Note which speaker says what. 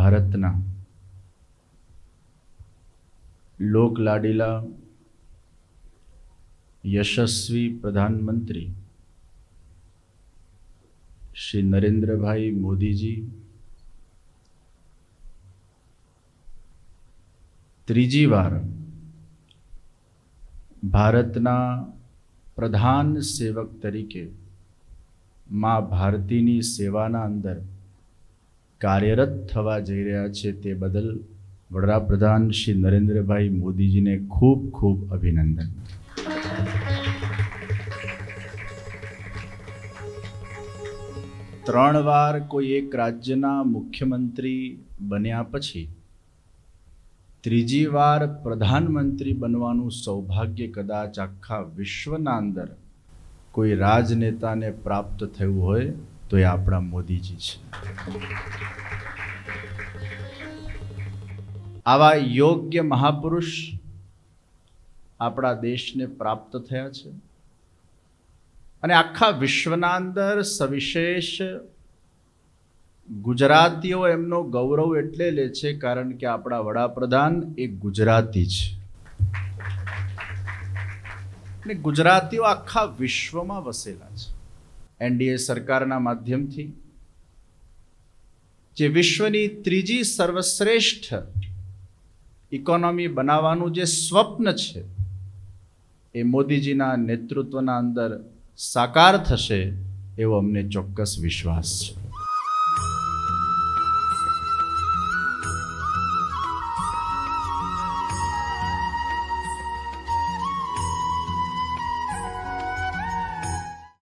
Speaker 1: ભારતના લોકલાડીલા યશસ્વી પ્રધાનમંત્રી શ્રી નરેન્દ્રભાઈ મોદીજી ત્રીજી વાર ભારતના પ્રધાન સેવક તરીકે માં ભારતીની સેવાના અંદર કાર્યરત થવા જઈ રહ્યા છે તે બદલ વડાપ્રધાન શ્રી નરેન્દ્રભાઈ મોદીજીને ખૂબ ખૂબ અભિનંદન। ત્રણ વાર કોઈ એક રાજ્યના મુખ્યમંત્રી બન્યા પછી ત્રીજી વાર પ્રધાનમંત્રી બનવાનું સૌભાગ્ય કદાચ આખા વિશ્વના અંદર કોઈ રાજનેતાને પ્રાપ્ત થયું હોય તો એ આપણા મોદીજી છે। આવા યોગ્ય મહાપુરુષ આપણા દેશને પ્રાપ્ત થયા છે અને આખા વિશ્વના અંદર સવિશેષ ગુજરાતીઓ એમનો ગૌરવ એટલે લે છે કારણ કે આપણા વડાપ્રધાન એ ગુજરાતી છે અને ગુજરાતીઓ આખા વિશ્વમાં વસેલા છે। એનડીએ સરકારના માધ્યમથી જે વિશ્વની ત્રીજી સર્વશ્રેષ્ઠ ઇકોનોમી બનાવવાનું જે સ્વપ્ન છે એ મોદીજીના નેતૃત્વના અંદર સાકાર થશે એવો અમને ચોક્કસ વિશ્વાસ છે।